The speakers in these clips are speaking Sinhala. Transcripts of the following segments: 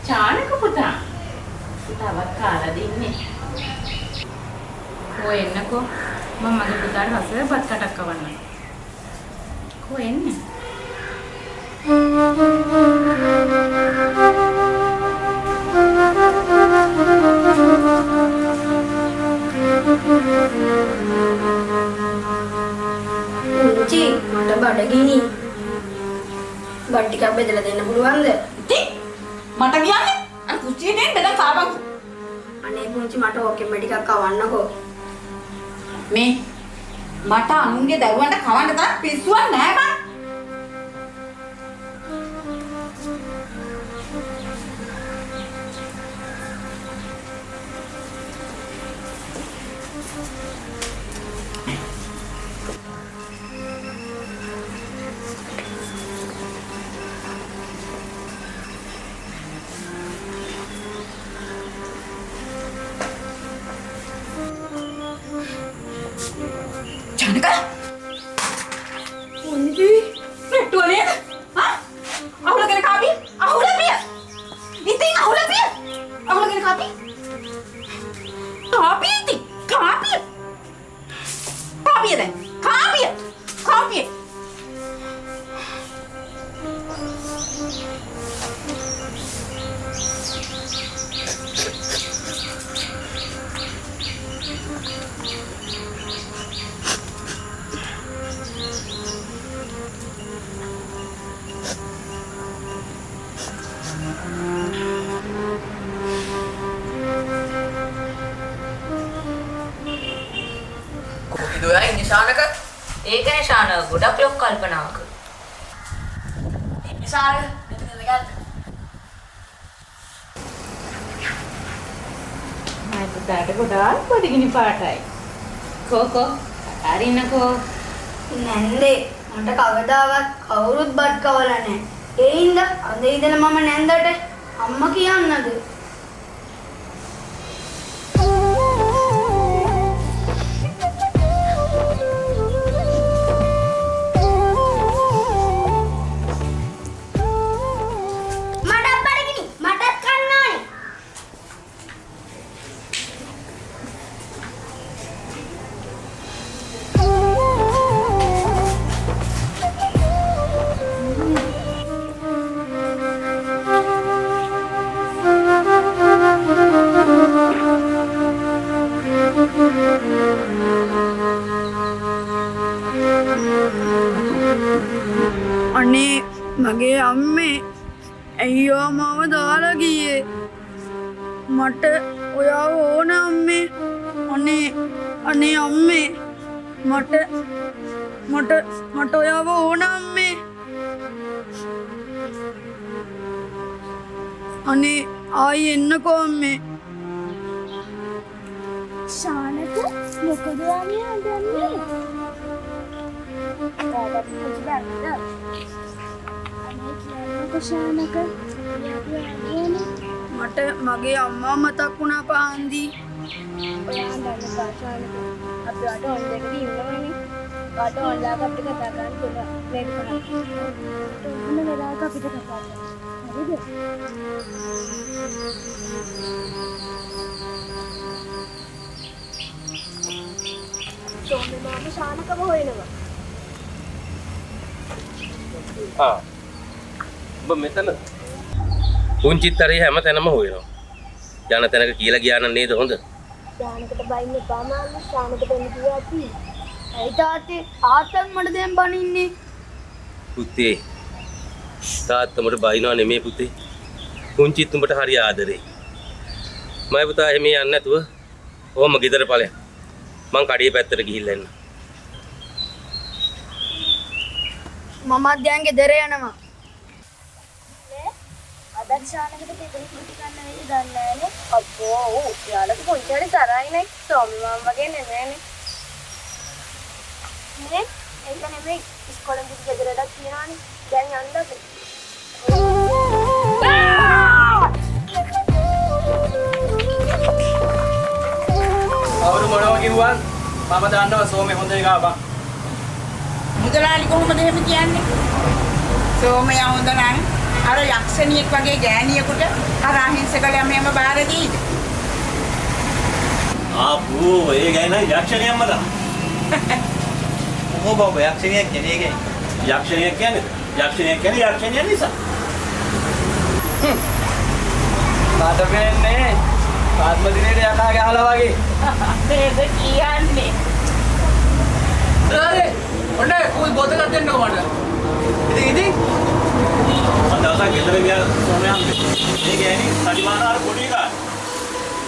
චානක පුතා තවත් කාලා දෙන්නේ. ඔය එන්නකෝ මම මගේ පුතාට හසරපත් කටක් කවන්න. කො එන්නේ? උන්චි මට බඩගිනි. බඩ ටිකක් බෙදලා දෙන්න පුළුවන්ද? මට කියන්නේ අර කුස්සියේ දෙන්න බෙදලා කාපන්කෝ. අනේ පුංචි මට ඕකෙම ටිකක් කවන්නකෝ. මේ මට අනුන්ගේ දරුවන්ට කවන්න තරම් පිස්සුවක් නෑ බං. චානක උන්දි රෙට්ටුවනේ හා අහුලගෙන කාපි අහුලපිය ඉතින් අහුලපිය අහුලගෙන කාපි ඉතින් කාපිය දැන් කාපිය නිසානක ඒකනේ ශාන ගොඩක් ලොක් කල්පනාවක නිසානක මෙතන ගන්න මම පුතාට ගොඩාක් පොඩිගිනි පාටයි කෝකෝ අරින්නකෝ නැන්දේ මට කවදාවත් කවුරුත් බත් කවලා නැහැ. ඒ හින්දා අද ඉඳලා මම නැන්දට අම්මා කියන්නද? අනේ මගේ අම්මේ අයියෝ මම දාලා ගියේ මට ඔයාව ඕන අම්මේ අනේ අම්මේ මට ඔයාව ඕන අම්මේ අනේ ආයි එන්නකෝ අම්මේ ශානක මොකද වාගේ හදන්නේ? තාත්තට පුදුමද? අනේ කියන්නකෝ ශානක. මට මගේ අම්මා මතක් වුණා පාන්දි. ඔයා දන්න ශානක. අපි වට ඔන් දෙකදී ඉන්නවනේ. වට ඔන්ලාක අපිට කතා කරන්න පුළුවන්. වෙයිට් කරන්න. මොන වෙලාවක අපිට කතා කරන්න. හරිද? සෝමේ මාම ශානකව හොයනවා. ඔබ මෙතන පුංචිත්තරේ හැම තැනම හොයනවා. යන තැනක කියලා ගියා නම් නේද හොඳ? ශානකට බයින්න එපා මාමා. ශානකට එන්න කිව්වා අපි. ඇයි තාත්තේ ආතක් මට දැන් බනින්නේ? පුතේ තාත්තමට බයිනවා නෙමෙයි පුතේ. පුංචිත් උඹට හරි ආදරේ. මම පුතා එහෙම යන්නේ නැතුව ඕම ගෙදර ඵලයක්. මං කඩේ පැත්තට ගිහිල්ලා එන්න. මම දැන් ගෙදර යනවා. අදත් ශානකට දෙකෙනෙක් පිටි ගන්න වෙයි දන්නේ නැහනේ. අප්පෝ ඔව්. යාළුවෝ පොඩ්ඩක් තරහිනේ. සෝමි මාම වගේ නෙමෙයිනේ. නේ? ඒක නෙමෙයි. ඉස්කෝලෙන් පිටි ගෙදරට තියනවානේ. දැන් යන්නද? අවුරු මොනවා කිව්වත් මම දන්නවා සෝමේ හොඳ එකා බං. මුදලාලි කොහොමද එහෙම කියන්නේ? සෝමයා හොඳ නම් අර යක්ෂණියෙක් වගේ ගෑණියෙකුට අර අහිංසකල යමෙම බාර දීද? ආපෝ ඒ ගෑනයි යක්ෂණියම්ම තමයි. ඔබ යක්ෂණියක් කියන්නේ ඒකයි. යක්ෂණියක් කියන්නේ යක්ෂණිය නිසා. කාට වෙන්නේ? ආත්මදිනේට යකා ගහලා වගේ. මේක කියන්නේ. අනේ ඔන්න කොයි බොතලක් දෙන්නකෝ මට. ඉතින් අදවසක් ගෙදර ගියා සෝමයන් මේ ගෑණි තඩිමාන අර පොඩි එකා.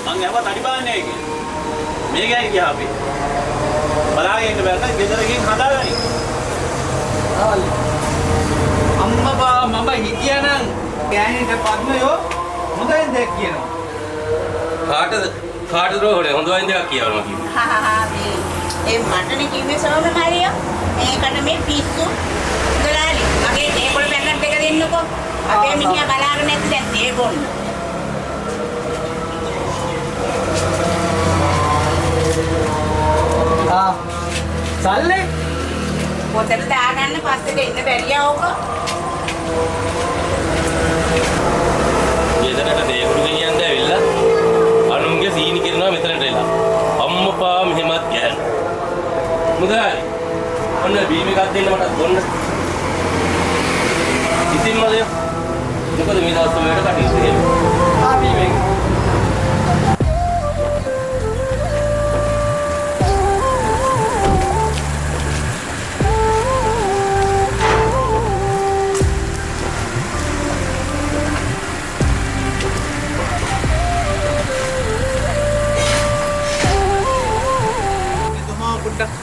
මං යව තඩිමාන්නේ ඒකේ. මේ ගෑණි ගියා අපි. බලාගෙන ඉන්න බැලුවා ගෙදර ගිහින් හදාගනි. අම්මා මම හිටියානම් ගෑණිට පද්මයෝ හොඳින් දෙයක් කියනවා. කාටද රෝහලේ හොඳ වයින් දෙයක් කියවනවා කිව්වේ. ඒ මටනේ කිව්වේ සෝම මාරියා. මේකට මේ පිස්සු මුදලාලි මගේ තේකොළ පැකට් එක දෙන්නකෝ. අපේ මිනිහා බලාගෙන නැති දැන් තේ බොන්න. සල්ලේ පොතට දාගන්න පස්සේ දෙන්න බැරියා ඕක. ගෙදරට දේකුරු ගෙනියන්න ඇවිල්ලා අනුන්ගේ සීනි කරනවා මෙතනට එලා. අම්මපා මෙහෙමත් ගෑන. මුදාරි. ඔන්න බීම එකක් දෙන්න මට බොන්න. ඉතින් මලය. මොකද මේ දවස් වලට කටයුතු කරන්නේ? ආ බීම එක.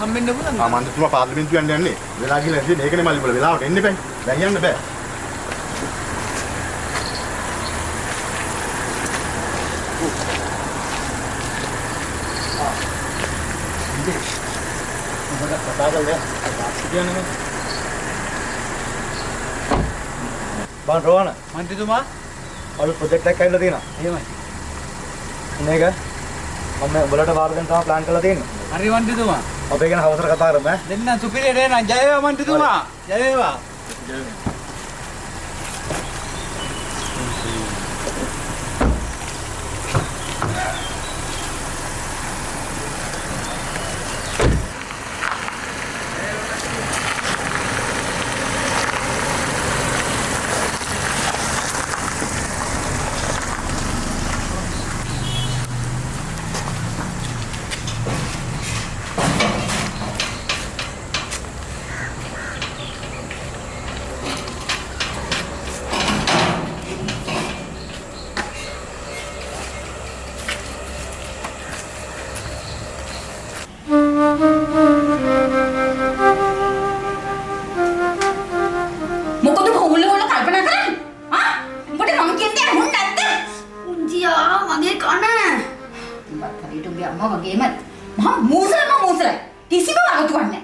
හම්බෙන්න පුළුවන්. මන්ත්‍රීතුමා පාර්ලිමේන්තුව යන්නේ. වෙලා ගිහලා ඉතින් ඒකනේ මල්ලි බල වෙලාවට එන්න බෑ. දැන් යන්න බෑ. මොකද කතා කරලා කියන්නේ? බන් රෝහණ මන්ත්‍රීතුමා අපි ප්‍රොජෙක්ට් එකක් කරලා තියෙනවා. එහෙමයි. මේක මම ඔයාලට වාර දෙන්න තමයි ප්ලෑන් කරලා තියෙන්නේ. හරි මන්ත්‍රීතුමා. අපි ගැන හවසට කතා කරමු ඈ. දෙන්න සුපිරියට එන ජය වේවා මන්ත්‍රීතුමා. ජය වේවා. මොකද බහුල වල කල්පනා කරන්නේ? ආ? උඹට මම කියන්නේ හොන් නැද්ද? පුංචියා මගේ කන. උඹත් හරියට උඹේ අම්මා වගේම මහා මූසලයි. කිසිම වරතුවක් නැහැ.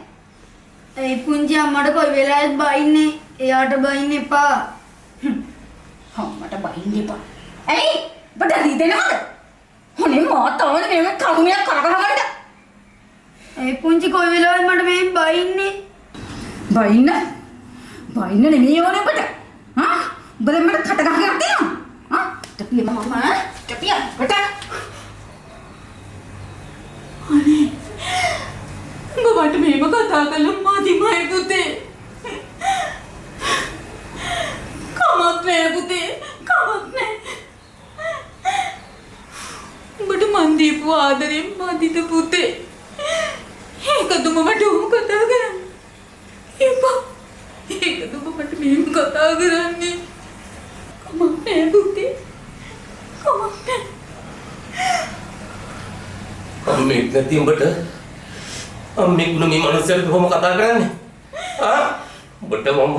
ඒ පුංචියා මට කොයි වෙලාවෙත් බයින්නේ. එයාට බයින්න එපා. මට බයින්න එපා. ඇයි? උඹට රිදෙනවද? හොනේ මාතාවනේ මේ කරුණයක් කරගහගන්න. ඒ පුංචි කොයි වෙලාවෙත් මට මේ බයින්නේ. බයින්න නෙමෙයි ඕනේ ඔබට. හා? ඔබ දැන් මට කට ගහගෙන තියෙනවා. හා? ටපිය මම ටපිය කොට. අනේ. උඹ මට මේව කතා කළා මාදි මයි පුතේ. කමක් මට මෙහෙම කතා කරන්නේ? කමක් නෑ පුතේ. කමක් නෑ. අම්මේ නැති උඹට අම්මේ ගුණ මේ මනුස්සයාට කොහොම කතා කරන්නේ? ඔබට මම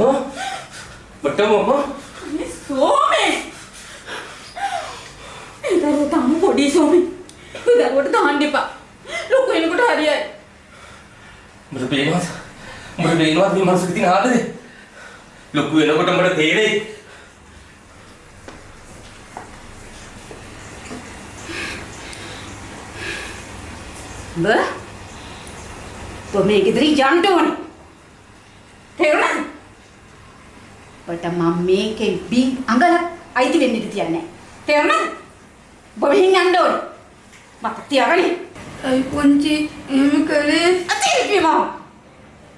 මේ සෝමේ. ඒතර තාම පොඩි සෝමේ. උදේට දාන්න එපා. ලොකු වෙනකොට හරියයි. මට පේනවාද මේ මනුස්සයා තියෙන ආදරේ? ලොකු වෙනකොට මට තේරෙයි. ඔබ මේ ගෙදර යන්න ඕනේ. තේරුණාද? ඔබට මම මේකේ බින් අඟල අයිති වෙන්න ඉඩ තියන්නේ නැහැ. තේරුණාද? ඔබ මෙහින් යන්න ඕනේ. මට තියාගන්න. අයි පුංචි එහෙම කළේ අතීපිම.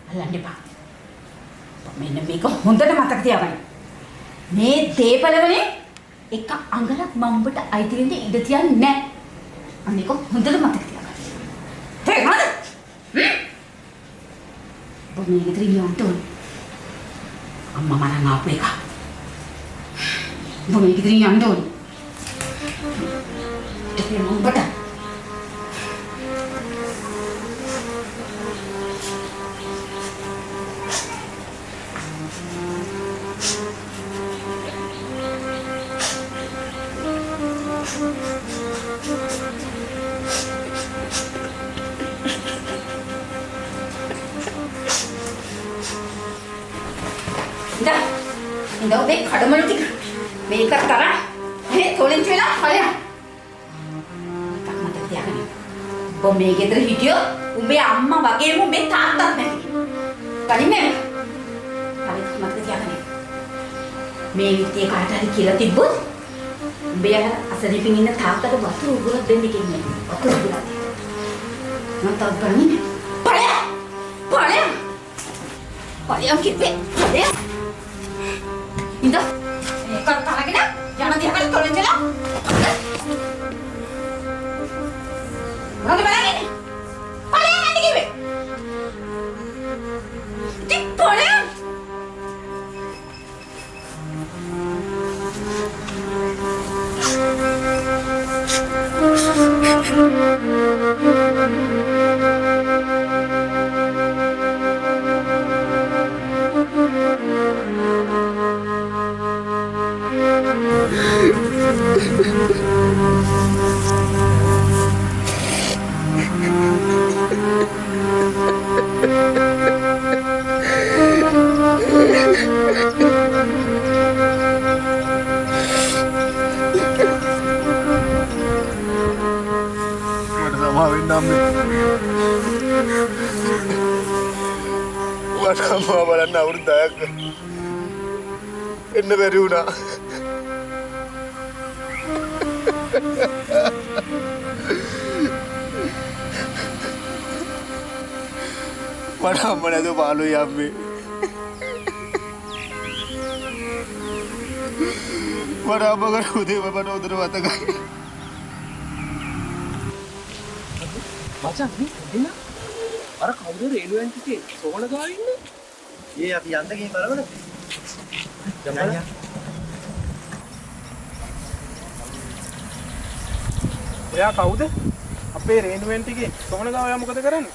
අල්ලන්න එපා. මෙන්න මේක හොඳට මතක තියාගන්න. මේ දේපල වලින් එක අඟලක් මම ඔබට අයිති වෙන්න ඉඩ තියන්නේ නැහැ. අනේක හොඳට මතක තියාගන්න. තේරුණාද? ඔබ මේ ගෙදර යන්න ඕනේ. අම්මා මරන්න ආපු එක. ඔබ මේ ගෙදර යන්න ඕනේ. ඒක මම ඔබට ඉඳ ඔබේ කඩමලු ටික මේක තරම් මේ තොලෙන් වෙලා හලයක්. මතක තියාගන්න. ඔබ මේ ගෙදර හිටියොත් උඹේ අම්මා වගේම උඹේ තාත්තත් නැති. කලින්ම තව මතක තියාගන්න. මේ විත්තිය කාට හරි කියලා තිබ්බොත් උඹේ අසනීපින් ඉන්න තාත්තට වතුර උගුරක් දෙන්න කියන්නේ. වතුර උගුරක්. මතක් ගන්නේ. පළයක් කිව්වේ. පළයක්. ඉඳ මේක කරගෙන යන දිහකට තොලෙන් දෙලා මොනවද බලන්නේ? පළයන් යන්න කිව්වේ. ඉතින් පළයන් අම්මා බලන්න අවුරුද්දක් එන්න බැරි වුණා. මට අම්ම නැතුව පාළුයි අම්මේ. මට අම්ම කර උදේ මට උදේට මතකයි. මචං මේ අර කවුද රේඩියෝෙන් පිටේ සෝන ගාව ඉන්නේ? ඒ අපි යන්න ගිහින් බලමුද? යන්න. ඔයා කවුද? අපේ රේඩියෝෙන් ටිකේ සෝන ගාව යා මොකද කරන්නේ?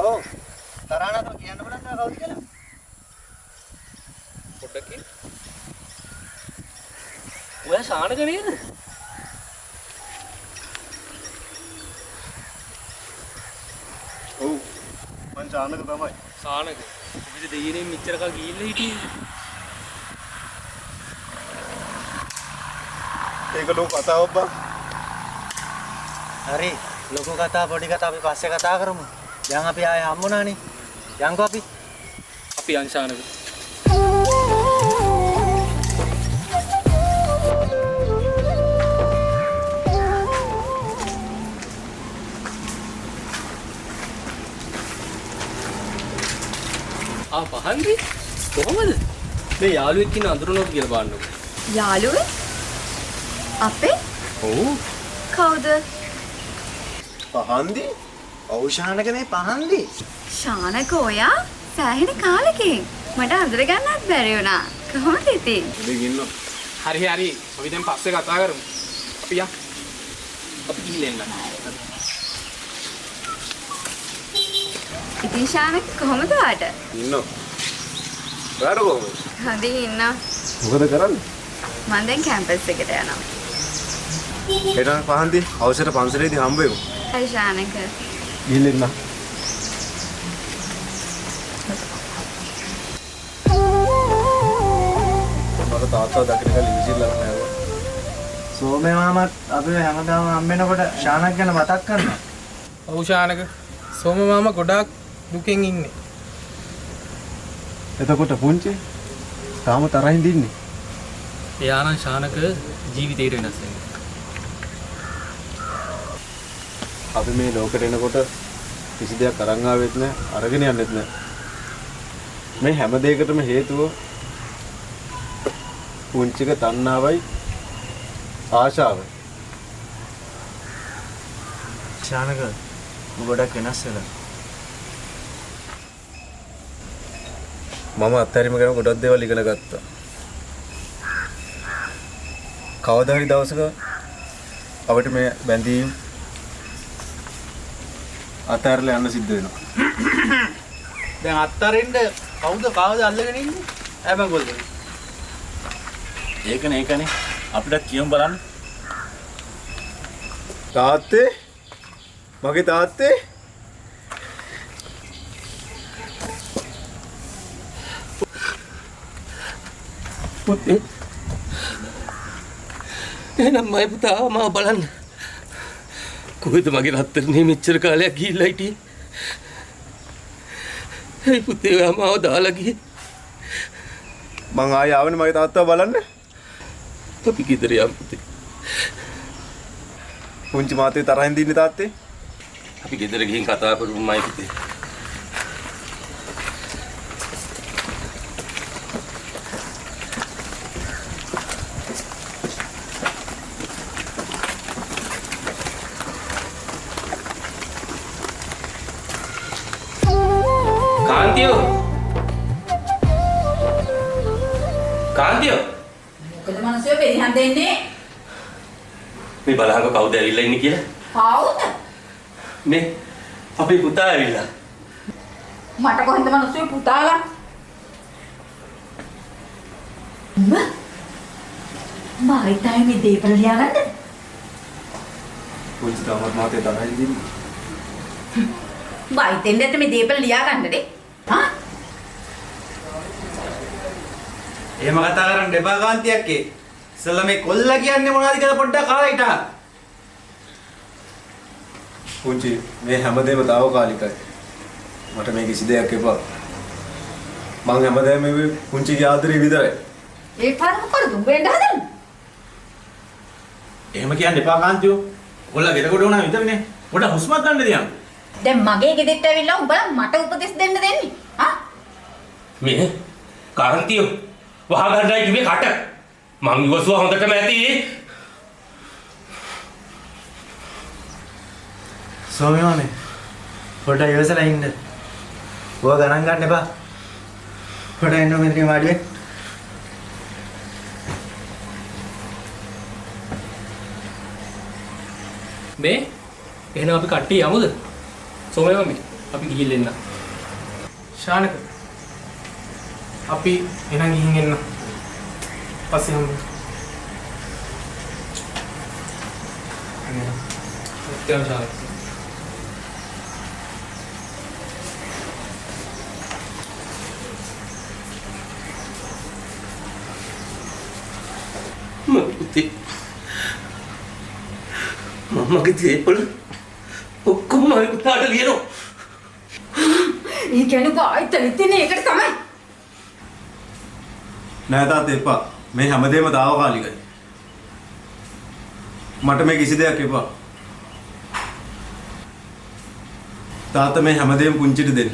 ඔව්. තරහනතර කියන්න බලන්න කවුද කියලා. පොඩ්ඩක් ඉන්න. ඔයා සානක නේද? ඔව්. මං සානක තමයි. සානක. ඉතින් දෙයියනේ මෙච්චර කල් ගිහිල්ලා හිටියේ. ඒක ලොකු කතාවක් බං. හරි. ලොකු කතා පොඩි කතා අපි පස්සේ කතා කරමු. දැන් අපි ආයේ හම්බුණානේ. යන්කෝ අපි. අපි යන් සානක. පහන්දි කොහමද මේ යාළුවෙක් ඉන්න අඳුරනොත් කියලා බලන්නකො. යාළුවෙක්? අපේ? ඔව්. කවුද? පහන්දි? ඔව් ශානක මේ පහන්දි. ශානක ඔයා සෑහෙන කාලෙකින්. මට අඳුර ගන්නත් බැරි වුණා. කොහොමද ඉතින්? ඉතින් ඉන්නෝ. හරි හරි. අපි දැන් පස්සේ කතා කරමු. අපි යා. අපි ගිහින් එන්න. ඉතින් ශානක කොහොමද වාට? ඉන්නෝ. ඔයාට කොහොමද? හරි ඉන්න. මොකද කරන්නේ? මම දැන් කැම්පස් එකට යනවා. එතන පහන්ති අවසර පන්සලේදී හම්බ වෙමු. හරි ශානක. ගිහින් එන්න. මට තාත්තා දකින්න කලින් ඉවිසිල්ලා නැහැ. සෝමේ මාමත් අපි හැමදාම හම්බෙනකොට ශානක් ගැන මතක් කරනවා. ඔව් ශානක. සෝම මාමා ගොඩාක් දුකෙන් ඉන්නේ. එතකොට පුංචි තාම තරහින් දින්නේ. එයා නම් ශානක ජීවිතේට වෙනස් වෙනවා. අපි මේ ලෝකෙට එනකොට කිසි දෙයක් අරන් ආවෙත් නැහැ, අරගෙන යන්නෙත් නැහැ. මේ හැම දෙයකටම හේතුව පුංචික තණ්හාවයි ආශාවයි. ශානක ඔබ ගොඩක් වෙනස් වෙලා. මම අත්හැරීම ගැන ගොඩක් දේවල් ඉගෙන ගත්තා. කවදා හරි දවසක අපිට මේ බැඳීම් අත්හැරලා යන්න සිද්ධ වෙනවා. දැන් අත්තරින්ද කවුද අල්ලගෙන ඉන්නේ? හැබැයි ඒකනේ අපිට කියමු බලන්න. තාත්තේ මගේ තාත්තේ පුතේ එහෙනම් මයි පුතා මාව බලන්න. කොහෙද මගේ රත්තරනේ මෙච්චර කාලයක් ගිහිල්ලා හිටියේ? ඒ පුතේ ඔයා මාව දාලා ගියේ. මං ආයෙ ආවනේ මගේ තාත්තා බලන්න. අපි ගෙදර යමු පුතේ. පුංචි මාතේ තරහින් දින්නේ තාත්තේ. අපි ගෙදර ගිහින් කතා කරමු මයි පුතේ. කාන්තියෝ මොකද මනසෙ පෙරිහන් දෙන්නේ මේ බලහංග කවුද ඇවිල්ලා ඉන්නේ කියලා? කවුද? මේ අපේ පුතා ඇවිල්ලා. මට කොහෙන්ද මනසෙ පුතාලා? මායි ටයිම් මේ දීපල ලියාගන්නද? පුංචි තාමත් මාතේ තරහින් දින්නේ. බයි දෙන්නට මේ දීපල ලියාගන්නද? හා? එහෙම කතා කරන්න එපා කාන්තියක් ඒ. ඉස්සෙල්ලා මේ කොල්ලා කියන්නේ මොනවද කියලා පොඩ්ඩක් අහලා හිටා. පුංචි මේ හැමදේම తాවකාලිකයි. මට මේ කිසි දෙයක් එපා. මං හැමදේම මේ පුංචිගේ ආදරේ විතරයි. ඒ පාර මොකද උඹෙන්ද හදන්නේ? එහෙම කියන්න එපා කාන්තියෝ. ඔයාලා ගෙදරකට උනා විතරනේ. පොඩ්ඩක් හුස්මක් ගන්න දියන්. දැන් මගේ ගෙදරට ඇවිල්ලා උඹලා මට උපදෙස් දෙන්න දෙන්නේ. හා? මේ කාන්තියෝ වහගන්නයි කිව්වේ කට. මං ඉවසුවා හොඳටම ඇති. සෝමියානේ පොඩ්ඩක් ඉවසලා ඉන්න. ඔය ගණන් ගන්න එපා. පොඩ්ඩක් එන්න මෙතන වාඩි වෙන්න. මේ එහෙනම් අපි කට්ටිය යමුද? සෝමේ මම්මි අපි ගිහින් එන්න. ශානක අපි එහෙනම් ගිහින් එන්න. පස්සේ හම්බ. ඔක්කොම ශානක. පුතේ මමගේ දේපල ඔක්කොම මගේ පුතාට ලියනවා. ඒ කියන්නේ බායි තනිතනේ ඒකට තමයි. නෑ තාත්තා එපා. මේ හැමදේම తాවකාලිකයි. මට මේ කිසි දෙයක් එපා. තාත්තා මේ හැමදේම පුංචිට දෙන්න.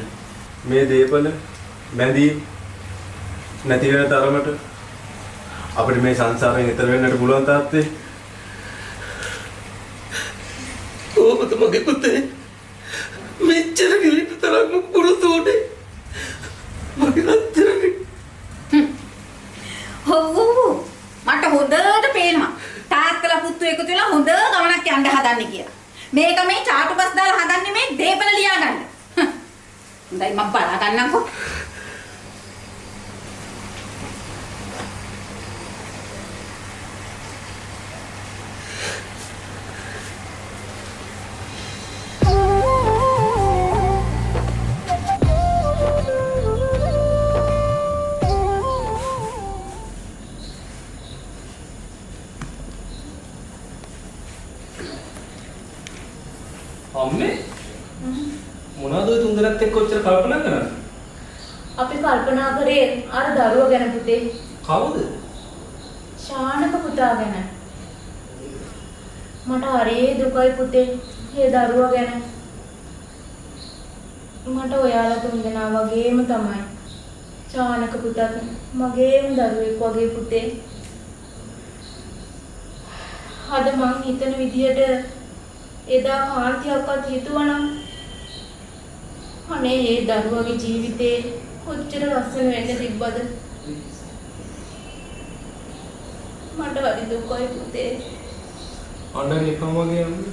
මේ දේපල මැදි නැති වෙන තරමට අපිට මේ සංසාරයෙන් ඈතර වෙන්නට පුළුවන් තාත්තේ. කොහොමද මගේ පුතේ මෙච්චර ගිලිට තරම් පුරුදු උනේ? මගේ අත්තරනේ හදන්නේ කියලා. මේක මේ චාටු බස් දාලා හදන්නේ මේ දේපල ලියා ගන්න. හොඳයි මම බලා ගන්නම්කෝ. අම්මේ මොනවද ඔය තුන්දෙනාත් එක්ක කොච්චර කල්පනා කරන්නේ? අපි කල්පනා කරේ අර දරුවා ගැන පුතේ. කවුද? ශානක පුතා ගැන. මට හරිය දුකයි පුතේ. ඒ දරුවා ගැන. මට ඔයාලා තුන්දෙනා වගේම තමයි. ශානක පුතාත් මගේම දරුවෙක් වගේ පුතේ. අද මං හිතන විදියට එදා කාන්තියක්වත් හිතුවනම් අනේ ඒ දරුවගේ ජීවිතේ කොච්චර ලස්සන වෙන්න තිබ්බද මට හරි දුකයි පුතේ අඬන්න එපා මගේ අම්මේ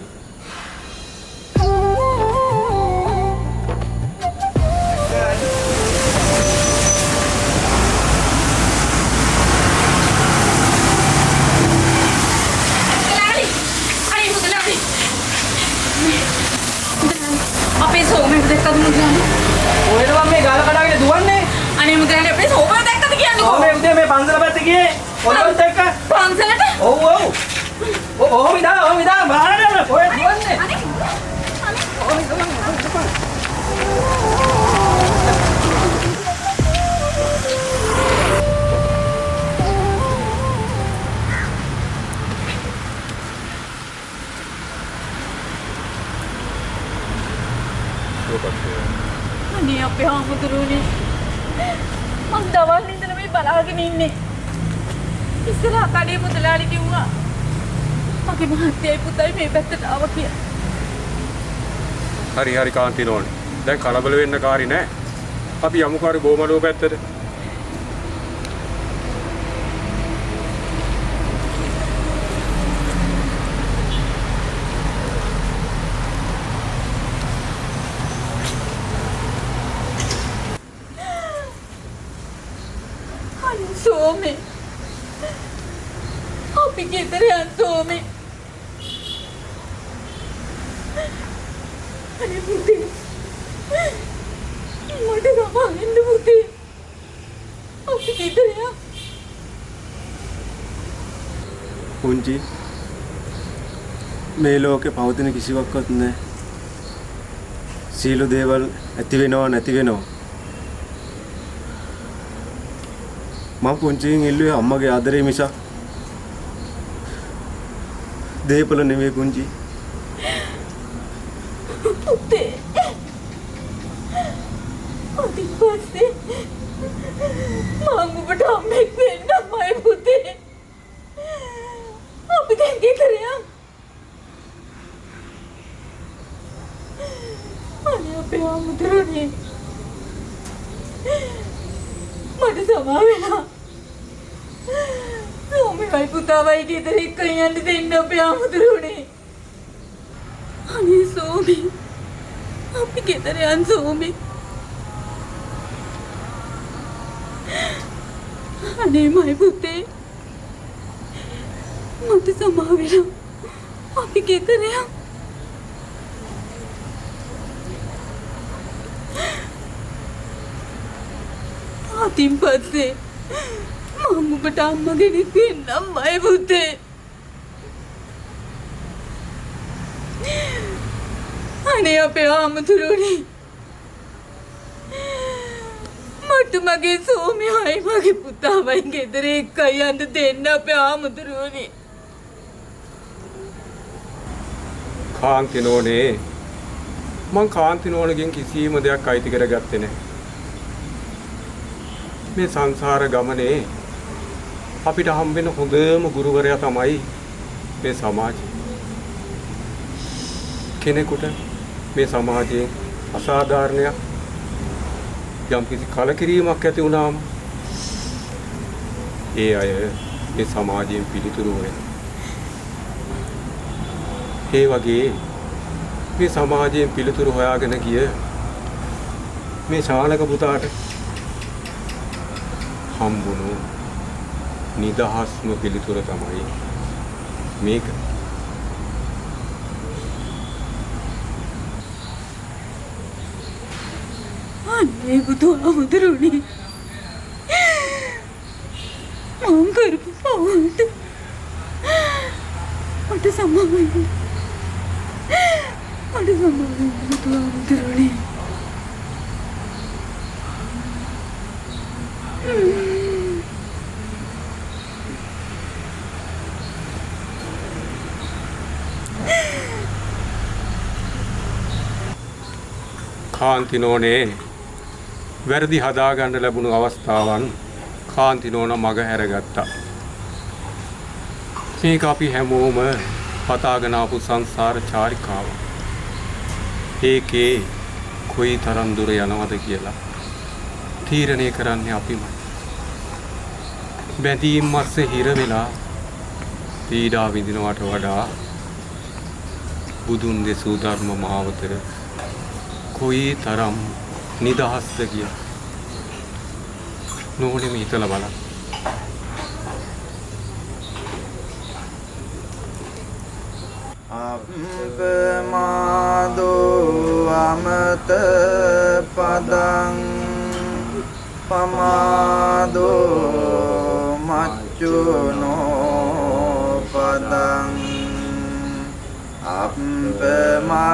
අපේ සෝමේ දැක්කද මුද්‍රාණි? ඔයද මම මේ ගාල කඩාගෙන දුවන්නේ? අනේ මුද්‍රාණි අපේ සෝමේ දැක්කද කියන්නේ? සෝමේ උදේ මේ පන්සල පැත්තේ ගියේ. ඔයත් එක්ක. පන්සලට? ඔව් ඔව්. ඔහොම ඉදා බාරට යන්න. ඔය දුවන්නේ. අනේ අනේ අපේ ආමුදුරුනේ මං දවල් ඉඳලා මේ බලාගෙන ඉන්නේ ඉස්සරහ කඩේ මුදලාලි කිව්වා මගේ මහත්තයයි පුතයි මේ පැත්තට ආවා කියලා හරි කාන්ති නෝනේ දැන් කලබල වෙන්න කාරි නෑ අපි යමුකාරි බොමඩුව පැත්තට සෝමේ අපි ගෙදර යන් සෝමේ අනේ පුතේ මට ගමන්න පුතේ අපි ගෙදර යන් පුංචි මේ ලෝකේ පවතින කිසිවක්වත් නැහැ සීල දේවල් ඇති වෙනව නැති වෙනව මම පුංචියෙන් ඉල්ලුවේ අම්මගේ ආදරේ මිසක් දේපල නෙමෙයි පුංචි. පුතේ. අද පස්සේ මම ඔබට අම්මෙක් වෙන්නමයි පුතේ. අපි දැන් ගෙදර යමු. අනේ අපේ ආමුදුරනේ. මට සමා වෙනවා. සෝමයි පුතාවයි ගෙදර එක්ක යන්න දෙන්න අපේ ආමුදුරනේ. අනේ සෝමි. අපි ගෙදර යන් සෝමි. අනේ මයි පුතේ. මට සමා වෙනවා. අපි ගෙදර යමු. අතින් පස්සේ මම ඔබට අම්මා කෙනෙක් වෙන්නම් මයි පුතේ. අනේ අපේ ආමුදුරනේ. මට මගේ සෝමයයි මගේ පුතාවයි ගෙදර එක්ක යන්න දෙන්න අපේ ආමුදුරනේ. කාන්ති නෝනේ මං කාන්ති නෝනගෙන් කිසිම දෙයක් අයිති කරගත්තේ නැහැ. මේ සංසාර ගමනේ අපිට හම්බෙන හොඳම ගුරුවරයා තමයි මේ සමාජය. කෙනෙකුට මේ සමාජයෙන් අසාධාරණයක් යම් කිසි කලකිරීමක් ඇති වුණාම ඒ අය මේ සමාජයෙන් පිළිතුරු වෙනවා. ඒ වගේ මේ සමාජයෙන් පිළිතුරු හොයාගෙන ගිය මේ ශානක පුතාට හම්බුණු නිදහස්ම පිළිතුර තමයි මේක. අනේ බුදුහාමුදුරුවනේ මං කරපු පවුලට මට සමාවෙන්න බුදුහාමුදුරුවනේ. කාන්තිනෝනේ වැරදි හදාගන්න ලැබුණු අවස්ථාවන් කාන්තිනෝන මග හැරගත්තා. මේක අපි හැමෝම පතාගෙන ආපු සංසාර චාරිකාව. ඒකේ කොයි තරම් දුර යනවද කියලා තීරණය කරන්නේ අපිමයි. බැඳීම් මැස්සේ හිර වෙලා පීඩා විඳිනවට වඩා බුදුන් දෙසූ ධර්ම මාවතර කොයි තරම් නිදහස්ද කියලා නෝනෙම හිතලා බලන්න. අප්පමාදෝ අමත පදං පමාදෝ මච්චුනෝ පදං අප්පමත්තාන